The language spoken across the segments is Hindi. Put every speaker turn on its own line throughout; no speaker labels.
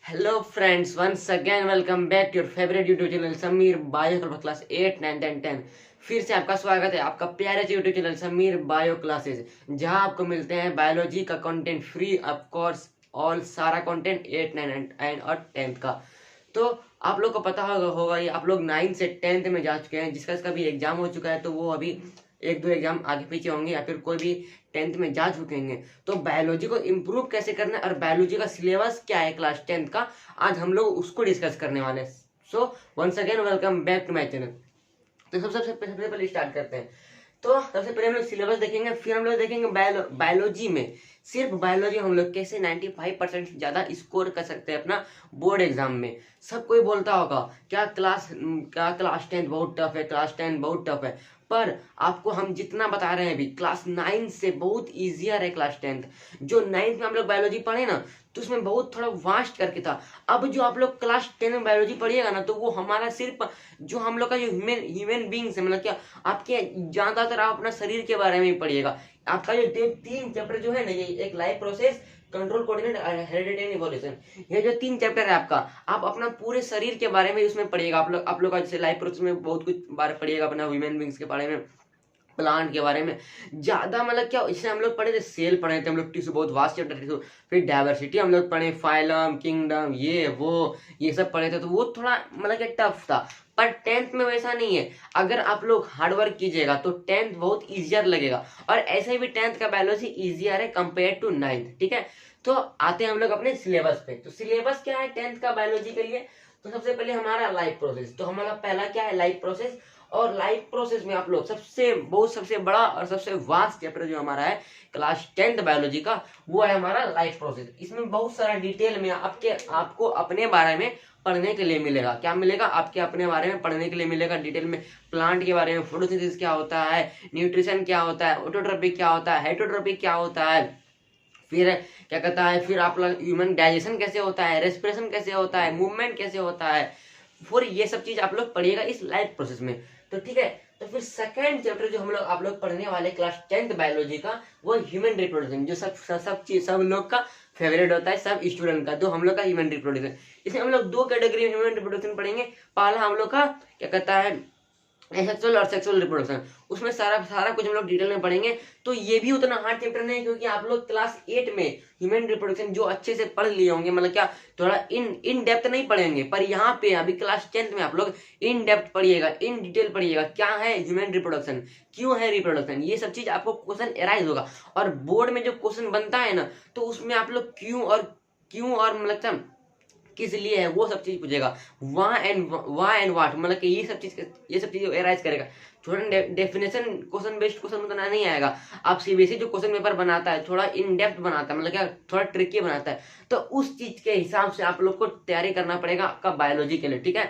Hello friends, once again welcome back to your favourite YouTube channel Sameer bio class 8, 9 and 10। फिर से आपका स्वागत है आपका प्यारे से YouTube channel Sameer bio classes, जहां आपको मिलते हैं बायोलॉजी का content free of course, all सारा कंटेंट 8, 9 एंड और 10th का। तो आप लोग को पता होगा ये आप लोग 9 से 10th में जा चुके हैं, जिसका भी एग्जाम हो चुका है। तो वो अभी एक दो एग्जाम आगे पीछे होंगे या फिर कोई भी 10th में जा चुके हैं। तो बायोलॉजी को इम्प्रूव कैसे करना है और बायोलॉजी का सिलेबस क्या है क्लास 10th का, आज हम लोग उसको डिस्कस करने वाले हैं। So once again welcome back to my channel. तो सबसे पहले स्टार्ट करते हैं। तो सबसे पहले हम लोग सिलेबस देखेंगे, फिर हम लोग देखेंगे बायोलॉजी में, सिर्फ बायोलॉजी हम लोग कैसे 95% से ज्यादा स्कोर कर सकते हैं अपना बोर्ड एग्जाम में। सब कोई बोलता होगा क्या क्लास 10 बहुत टफ है, क्लास 10 बहुत टफ है। पर आपको हम जितना बता रहे हैं अभी, क्लास 9 से बहुत ईजियर है क्लास 10th। जो 9th में हम लोग बायोलॉजी पढ़े ना, तो उसमें बहुत थोड़ा वास्ट करके था। अब जो आप लोग क्लास 10 में बायोलॉजी पढ़िएगा ना, तो वो हमारा सिर्फ जो हम लोग का जो ह्यूमन बींग्स है, मतलब क्या आपके ज्यादातर आप अपना शरीर के बारे में ही पढ़िएगा। आपका जो 3 चैप्टर जो है ना, ये एक life process, control coordinate, heredity and evolution, ये जो 3 चैप्टर है आपका, आप अपना पूरे शरीर के बारे में उसमें पढ़िएगा। आप लोग का जैसे लाइफ प्रोसेस में बहुत कुछ बारे पढ़िएगा, अपना ह्यूमन बींग्स के बारे में, प्लांट के बारे में ज्यादा, मतलब क्या इससे हम लोग पढ़े थे, सेल पढ़े थे हम लोग, टिश्यू बहुत वास्ट चैप्टर टिश्यू, फिर डायवर्सिटी हम लोग पढ़े, फाइलम, किंगडम, ये सब पढ़े थे। तो वो थोड़ा मतलब क्या टफ था। पर 10th में वैसा नहीं है। अगर आप लोग हार्डवर्क कीजिएगा तो 10th बहुत इजियर लगेगा। और ऐसे भी 10th का बायोलॉजी इजियर है कंपेयर टू 9th। ठीक है, तो आते हैं हम लोग अपने सिलेबस पे। तो सिलेबस क्या है 10th का बायोलॉजी के लिए? तो सबसे पहले हमारा लाइफ प्रोसेस। तो हमारा पहला क्या है, लाइफ प्रोसेस। और लाइफ प्रोसेस में आप लोग सबसे बड़ा और सबसे वास्ट चैप्टर जो हमारा है क्लास 10th बायोलॉजी का, वो है हमारा लाइफ प्रोसेस। इसमें बहुत सारा डिटेल में आपको अपने बारे में पढ़ने के लिए मिलेगा। क्या मिलेगा? आपके अपने बारे में पढ़ने के लिए मिलेगा डिटेल में। प्लांट के बारे में, फोटोसिंथेसिस क्या होता है, न्यूट्रिशन क्या होता है, ऑटोट्रोपिक क्या होता है, हेटरोट्रोपिक क्या होता है, फिर क्या कहता है, फिर आप लोग ह्यूमन डाइजेशन कैसे होता है, रेस्पिरेशन कैसे होता है, मूवमेंट कैसे होता है, फिर ये सब चीज आप लोग पढ़िएगा इस लाइफ प्रोसेस में। तो ठीक है, तो फिर सेकंड चैप्टर जो आप लोग पढ़ने वाले क्लास 10th बायोलॉजी का, वो ह्यूमन रिप्रोडक्शन, जो सब लोग का फेवरेट होता है, सब स्टूडेंट का। तो हम लोग का ह्यूमन रिप्रोडक्शन, इसमें हम लोग 2 कैटेगरी में ह्यूमन रिप्रोडक्शन पढ़ेंगे। पहला हम लोग का क्या कहता है, एसेक्सुअल और सेक्सुअल रिप्रोडक्शन, उसमें सारा कुछ हम लोग डिटेल में पढ़ेंगे। तो ये भी उतना हार्ड चैप्टर नहीं है, क्योंकि आप लोग क्लास 8 में ह्यूमन रिप्रोडक्शन जो अच्छे से पढ़ लिए होंगे, मतलब क्या थोड़ा इन डेप्थ नहीं पढ़ेंगे। पर यहाँ पे अभी क्लास 10th में आप लोग इन डेप्थ पढ़िएगा, इन डिटेल पढ़िएगा, क्या है ह्यूमन रिप्रोडक्शन, क्यों है रिप्रोडक्शन, ये सब चीज आपको क्वेश्चन एराइज होगा। और बोर्ड में जो क्वेश्चन बनता है ना, तो उसमें आप लोग क्यों और मतलब किस लिए है, वो सब चीज पूछेगा। वाई एंड वाट, मतलब कि ये सब चीज एराइज करेगा। थोड़ा डेफिनेशन क्वेश्चन बेस्ड क्वेश्चन उतना नहीं आएगा। आप सीबीएसई जो क्वेश्चन पेपर बनाता है, थोड़ा इन डेप्थ बनाता है, मतलब क्या थोड़ा ट्रिकी बनाता है। तो उस चीज के हिसाब से आप लोग को तैयारी करना पड़ेगा आपका बायोलॉजी के लिए। ठीक है,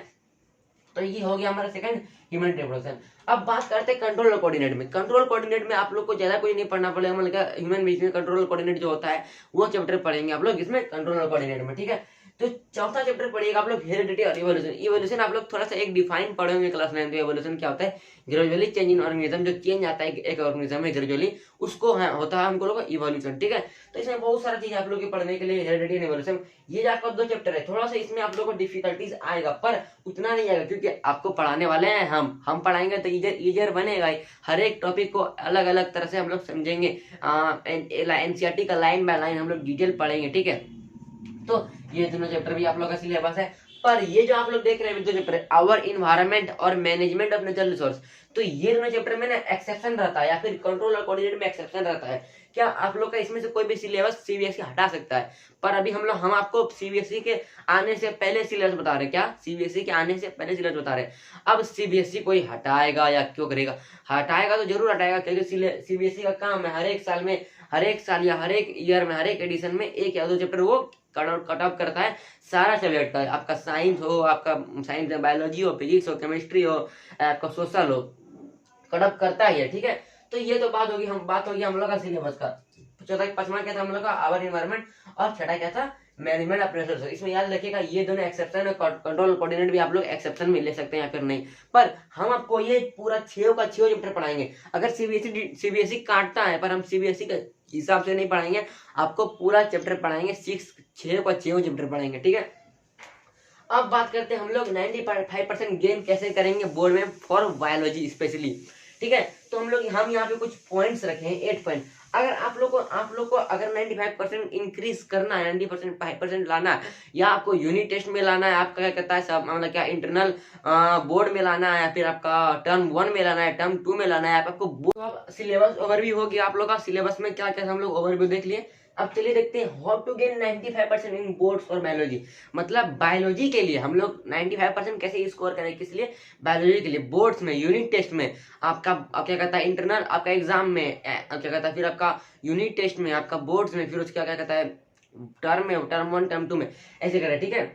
तो ये हो गया हमारा सेकंड, ह्यूमन रिप्रोडक्शन। अब बात करते हैं कंट्रोल और कोऑर्डिनेट में। कंट्रोल कोऑर्डिनेट में आप लोग को ज्यादा कुछ नहीं पढ़ना पड़ेगा, मतलब ह्यूमन बीइंग में कंट्रोल कोऑर्डिनेट जो होता है, वो चैप्टर पढ़ेंगे आप लोग इसमें कंट्रोल और कोऑर्डिनेट में। ठीक है, तो चौथा चैप्टर पढ़िएगा आप लोग हेरिडिटी और इवोल्यूशन। इवोल्यूशन आप लोग थोड़ा सा एक डिफाइन पढ़े होंगे क्लास 9 में। इवोल्यूशन क्या होता है? ग्रेजुअली चेंज इन ऑर्गेनिज्म, जो चेंज आता है एक ऑर्गेनिज्म में ग्रेजुअली, उसको होता है हमको लोग इवोल्यूशन। ठीक है, तो इसमें बहुत सारा चीज आप लोग के पढ़ने के लिए, हेरिडिटी एंड इवोल्यूशन, ये आपका 2 चैप्टर है। थोड़ा सा इसमें आप लोग को डिफिकल्टीज आएगा, पर उतना नहीं आएगा, क्योंकि आपको पढ़ाने वाले हैं हम पढ़ाएंगे तो इजर बनेगा ही। हर एक टॉपिक को अलग अलग तरह से हम लोग समझेंगे। एनसीईआरटी का लाइन बाय लाइन हम लोग डिटेल पढ़ेंगे। ठीक है, तो ये दोनों चैप्टर भी आप लोग का सिलेबस है। पर ये जो आप लोग देख रहे हैं 2 चैप्टर, आवर इन्वायरमेंट और मैनेजमेंट ऑफ नेचुरल रिसोर्स, तो ये दोनों चैप्टर में ना एक्सेप्शन रहता है, या फिर कंट्रोल और कोऑर्डिनेट में एक्सेप्शन रहता है। क्या आप लोग का इसमें से कोई भी सिलेबस सीबीएसई हटा सकता है? पर अभी हम आपको सीबीएसई के आने से पहले सिलेबस बता रहे हैं। क्या सीबीएसई के आने से पहले सिलेबस बता रहे हैं? अब सीबीएसई कोई हटाएगा या क्यों करेगा? हटाएगा तो जरूर हटाएगा, क्योंकि सीबीएसई का काम है हर एक साल या हर एक ईयर में, हर एक एडिशन में 1 या 2 चैप्टर वो कट ऑफ करता है सारा सब्जेक्ट का। आपका साइंस हो, आपका साइंस बायोलॉजी हो, फिजिक्स हो, केमिस्ट्री हो, आपका सोशल हो, कट ऑफ करता ही है। ठीक है, तो ये तो बात होगी हम लोग का सिलेबस का। चौथा 5वां क्या था हम लोग का? Our environment. और छठा क्या था? Management of resource. इसमें याद रखिएगा ये दोनों एक्सेप्शन है, कंट्रोल कोऑर्डिनेट भी आप लोग एक्सेप्शन में ले सकते हैं या फिर नहीं। पर हम आपको ये पूरा 6 का 6 चैप्टर पढ़ाएंगे। अगर सीबीएसई काटता है, पर हम सीबीएसई के हिसाब से नहीं पढ़ाएंगे, आपको पूरा चैप्टर पढ़ाएंगे, 6 का 6 चैप्टर पढ़ाएंगे। ठीक है, अब बात करते हैं हम लोग 95% गेन कैसे करेंगे बोर्ड में फॉर बायोलॉजी स्पेशली। ठीक है, तो हम यहाँ पे कुछ पॉइंट्स रखे हैं, 8 पॉइंट। अगर आप लोग को अगर 95% इंक्रीज करना है, 95% लाना है, या आपको यूनिट टेस्ट में लाना है, आपका क्या कहता है सब मतलब क्या इंटरनल बोर्ड में लाना है, या फिर आपका टर्म 1 में लाना है, टर्म 2 में लाना है, आपको सिलेबस ओवरव्यू हो गया। आप लोग का सिलेबस में क्या क्या हम लोग ओवरव्यू देख लिए। अब चलिए देखते हैं how to gain 95% in boards और बायोलॉजी। मतलब बायोलॉजी के लिए हम लोग 95% कैसे स्कोर करें, किस लिए, बायोलॉजी के लिए बोर्ड्स में, यूनिट टेस्ट में, आपका क्या कहता है इंटरनल आपका एग्जाम में, क्या कहता है फिर आपका यूनिट टेस्ट में, आपका बोर्ड्स में, फिर उसका क्या कहता है टर्म में, टर्म 1 टर्म 2 में, ऐसे करें। ठीक है,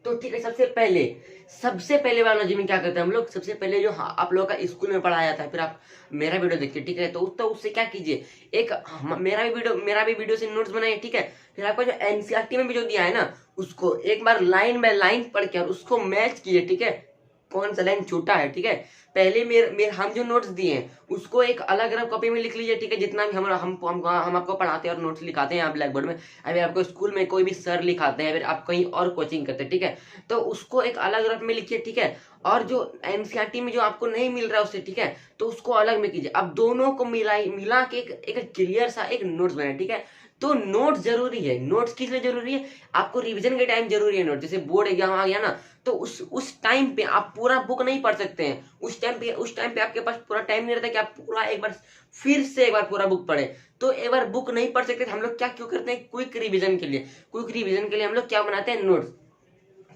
तो ठीक है, सबसे पहले बायोलॉजी में क्या करते हैं हम लोग, सबसे पहले जो आप लोगों का स्कूल में पढ़ाया जाता है, फिर आप मेरा वीडियो देखिए। ठीक है, तो उससे क्या कीजिए, एक मेरा भी वीडियो से नोट्स बनाइए। ठीक है, फिर आपको जो एनसीईआरटी में भी जो दिया है ना, उसको एक बार लाइन बाय लाइन पढ़ के और उसको मैच कीजिए। ठीक है, कौन सा लाइन छूटा है। ठीक है, पहले हम जो नोट्स दिए हैं उसको एक अलग अलग कॉपी में लिख लीजिए। ठीक है, जितना भी हम आपको पढ़ाते हैं और नोट्स लिखाते हैं आप ब्लैक बोर्ड में, अभी आपको स्कूल में कोई भी सर लिखाते हैं, फिर आप कहीं और कोचिंग करते हैं। ठीक है, तो उसको एक अलग रफ में लिखिए। ठीक है, और जो एनसीईआरटी में जो आपको नहीं मिल रहा है उससे, ठीक है, तो उसको अलग में कीजिए। अब दोनों को मिला के एक क्लियर सा एक नोट्स बनाए। ठीक है, तो नोट्स जरूरी है। नोट्स किस लिए जरूरी है, आपको रिवीजन के टाइम जरूरी है नोट। जैसे बोर्ड एग्जाम आ गया ना, तो उस टाइम पे आप पूरा बुक नहीं पढ़ सकते हैं। उस टाइम पे आपके पास पूरा टाइम नहीं रहता कि आप पूरा एक बार फिर से एक बार पूरा बुक पढ़े। तो एक बार बुक नहीं पढ़ सकते, हम लोग क्या क्यों करते हैं, क्विक रिवीजन के लिए हम लोग क्या बनाते हैं, नोट्स।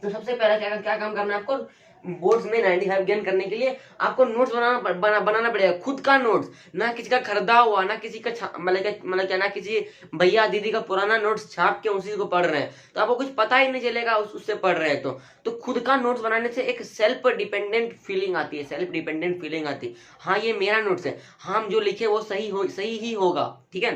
तो सबसे पहला क्या काम करना है आपको, बोर्ड्स में 95 गेन करने के लिए आपको नोट्स बनाना पड़ेगा, खुद का नोट्स, ना किसी का खरीदा हुआ, ना किसी का मतलब क्या, ना किसी भैया दीदी का पुराना नोट्स छाप के उसी को पढ़ रहे हैं, तो आपको कुछ पता ही नहीं चलेगा उससे पढ़ रहे हैं। तो खुद का नोट्स बनाने से एक सेल्फ डिपेंडेंट फीलिंग आती है। हाँ, ये मेरा नोट्स है, हम जो लिखे वो सही ही होगा। ठीक है,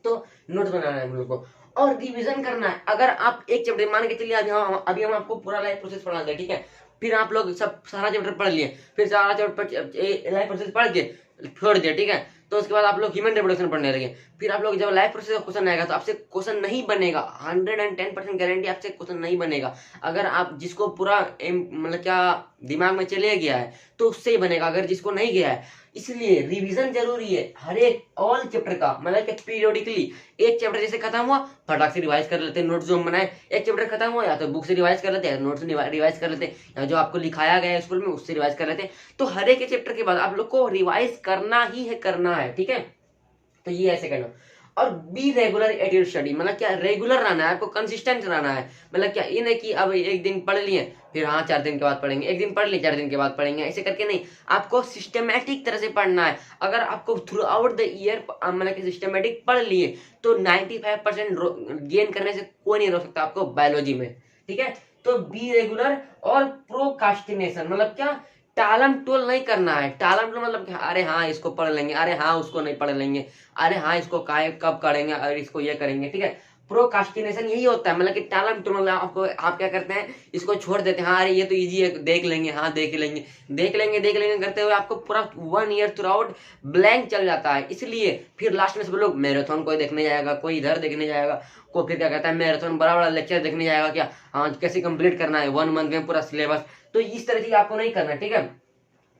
तो नोट्स बनाना है हम लोग को और रिवीजन करना है। अगर आप एक चैप्टर मान के चलिए, अभी हम आपको पूरा लाइफ प्रोसेस पढ़ा दें। ठीक है, फिर आप लोग सारा चैप्टर पढ़ लिए, फिर सारा चैप्टर लाइफ प्रोसेस पढ़ के छोड़ दिया। ठीक है, तो उसके बाद आप लोग ह्यूमन रिप्रोडक्शन पढ़ने लगे। फिर आप लोग जब लाइफ प्रोसेस का क्वेश्चन आएगा तो आपसे क्वेश्चन नहीं बनेगा, 110% गारंटी आपसे क्वेश्चन नहीं बनेगा। अगर आप जिसको पूरा मतलब क्या दिमाग में चले गया है तो उससे ही बनेगा, अगर जिसको नहीं गया है। इसलिए रिवीजन जरूरी है हर एक ऑल चैप्टर का, मतलब कि पीरियोडिकली एक चैप्टर जैसे खत्म हुआ फटाक से रिवाइज कर लेते हैं, नोट्स जो हम बनाए। एक चैप्टर खत्म हुआ या तो बुक से रिवाइज कर लेते हैं, नोट्स रिवाइज कर लेते हैं, या जो आपको लिखाया गया है स्कूल में उससे रिवाइज कर लेते हैं। तो हर एक चैप्टर के बाद आप लोग को रिवाइज करना है। ठीक है, तो ये ऐसे करना। और be regular at your study, मतलब क्या, रेगुलर रहना है आपको, कंसिस्टेंट रहना है। मतलब क्या, ये नहीं कि अब एक दिन पढ़ लिए फिर 4 दिन के बाद पढ़ेंगे, एक दिन पढ़ लिए 4 दिन के बाद पढ़ेंगे, ऐसे करके नहीं। आपको सिस्टमेटिक तरह से पढ़ना है। अगर आपको थ्रू आउट द ईयर मतलब कि सिस्टमेटिक पढ़ लिए तो 95% गेन करने से कोई नहीं रोक सकता आपको बायोलॉजी में। ठीक है, तो बी रेगुलर और प्रोकास्टिनेशन, मतलब क्या, टालम टोल नहीं करना है। टालम टोल मतलब अरे हाँ इसको पढ़ लेंगे, अरे हाँ उसको नहीं पढ़ लेंगे, अरे हाँ इसको कब करेंगे, अरे इसको ये करेंगे। ठीक है, प्रोकास्टिनेशन यही होता है, मतलब कि टालम टोल, मतलब आप क्या करते हैं, इसको छोड़ देते हैं। हाँ अरे ये तो इजी है, देख लेंगे, हाँ देख लेंगे करते हुए आपको पूरा 1 ईयर थ्रू आउट ब्लैंक चल जाता है। इसलिए फिर लास्ट में सब लोग मैराथन कोई देखने जाएगा, कोई इधर देखने जाएगा, कोई फिर क्या कहता है मैराथन बड़ा लेक्चर देखने जाएगा, क्या हाँ कैसे कंप्लीट करना है 1 मंथ में पूरा सिलेबस। तो इस तरह की आपको नहीं करना। ठीक है,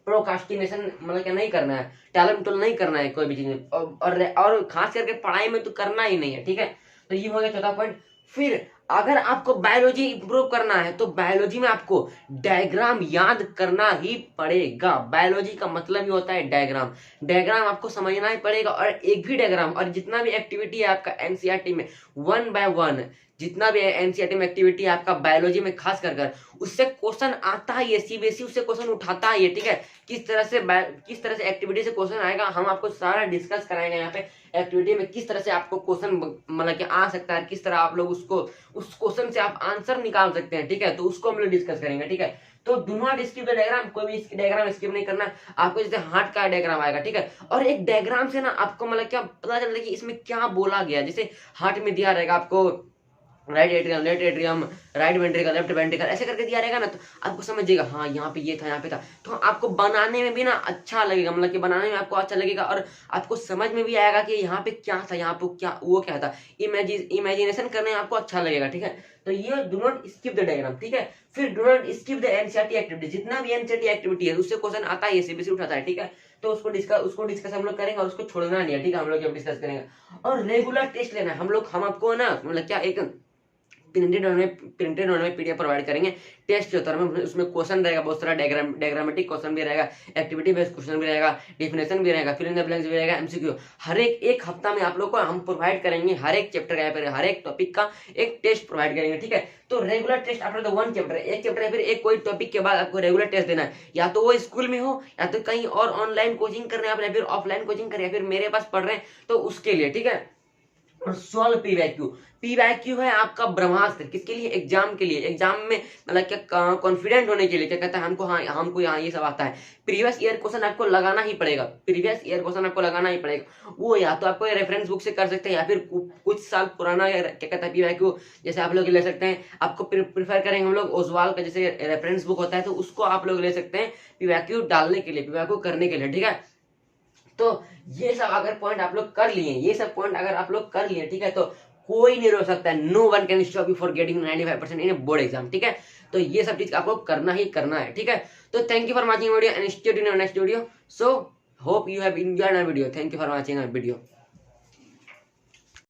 प्रोकास्टिनेशन मतलब क्या नहीं करना है, टैलेंट टोल नहीं करना है कोई भी चीज, और खास करके पढ़ाई में तो करना ही नहीं है। ठीक है, तो ये हो गया चौथा पॉइंट। फिर अगर आपको बायोलॉजी इंप्रूव करना है तो बायोलॉजी में आपको डायग्राम याद करना ही पड़ेगा। बायोलॉजी का मतलब ही होता है डायग्राम आपको समझना ही पड़ेगा। और एक भी डायग्राम और जितना भी एक्टिविटी है आपका एनसीईआरटी में 1 बाय 1, जितना भी एनसीईआरटी में एक्टिविटी है आपका बायोलॉजी में खास कर उससे क्वेश्चन आता है, सीबीएसई उससे क्वेश्चन उठाता है। ठीक है, किस तरह से एक्टिविटी से क्वेश्चन आएगा हम आपको सारा डिस्कस कराएंगे यहाँ पे। एक्टिविटी में किस तरह से आपको क्वेश्चन मतलब कि आ सकता है, किस तरह आप लोग उस क्वेश्चन से आप आंसर निकाल सकते हैं। ठीक है, तो उसको हम लोग डिस्कस करेंगे। ठीक है, तो do not skip the diagram, कोई भी डायग्राम स्किप नहीं करना। आपको जैसे हार्ट का डायग्राम आएगा, ठीक है, और एक डायग्राम से ना आपको मतलब क्या पता चलता है कि इसमें क्या बोला गया। जैसे हार्ट में दिया रहेगा आपको right atrium, left atrium, right ventricle, left ventricle, ऐसे करके दिया रहेगा ना, तो आपको समझिएगा हाँ यहाँ पे ये था, यहाँ पे था, तो आपको बनाने में भी ना अच्छा लगेगा, मतलब कि बनाने में आपको अच्छा लगेगा और आपको समझ में भी आएगा कि यहाँ पे क्या था, यहाँ पे क्या वो क्या था, इमेजिनेशन करने में आपको अच्छा लगेगा। ठीक है, तो ये do not skip the diagram. ठीक है, फिर do not skip the NCERT activity, जितना भी एनसीईआरटी एक्टिविटी है उससे क्वेश्चन आता है, सीबीएसई उठाता है। ठीक है, तो उसको डिस्कस हम लोग करेंगे और उसको छोड़ना नहीं है। ठीक है, हम लोग डिस्कस करेंगे और रेगुलर टेस्ट लेना है हम आपको ना, मतलब क्या एक प्रिंटेड में पीडीएफ प्रोवाइड करेंगे। टेस्ट जो होता है उसमें क्वेश्चन रहेगा, बहुत सारा डायग्रामेटिक क्वेश्चन भी रहेगा, एक्टिविटी बेस्ड क्वेश्चन भी रहेगा, डिफिनेशन भी रहेगा, फिल इन द ब्लैंक्स भी रहेगा, एमसीक्यू। हर एक हफ्ता में आप लोग को हम प्रोवाइड करेंगे, हर एक चैप्टर का या फिर हर एक टॉपिक का एक टेस्ट प्रोवाइड करेंगे। ठीक है, तो regular test after the one chapter, एक चैप्टर या फिर एक कोई टॉपिक के बाद आपको रेगुलर टेस्ट देना है, या तो वो स्कूल में हो या तो कहीं और ऑनलाइन कोचिंग कर रहे हैं आप, या फिर ऑफलाइन कोचिंग कर रहे हैं, या फिर मेरे पास पढ़ रहे हैं तो उसके लिए। ठीक है, और सॉल्व पीवाईक्यू। पीवाईक्यू है आपका ब्रह्मास्त्र, किसके लिए? एग्जाम के लिए। एग्जाम में मतलब क्या कॉन्फिडेंट होने के लिए, क्या कहता है हमको यहाँ ये सब आता है। प्रीवियस ईयर क्वेश्चन आपको लगाना ही पड़ेगा, प्रीवियस ईयर क्वेश्चन आपको लगाना ही पड़ेगा। वो या तो आपको रेफरेंस बुक से कर सकते हैं, या फिर कुछ साल पुराना क्या कहता है पीवाईक्यू, जैसे आप लोग ले सकते हैं। आपको प्रीफर करेंगे हम लोग ओजवाल का जैसे रेफरेंस बुक होता है, तो उसको आप लोग ले सकते हैं पीवाईक्यू डालने के लिए, पीवाईक्यू करने के लिए। ठीक है, तो ये सब अगर पॉइंट आप लोग कर लिए, ये सब पॉइंट अगर आप लोग कर लिए, ठीक है, तो कोई नहीं रोक सकता है। No one can stop you for getting 95% in board exam. ठीक है, तो ये सब चीज आपको करना ही करना है। ठीक है, तो thank you for watching video and stay tuned in next video. So hope you have enjoyed my video. Thank you for watching my video.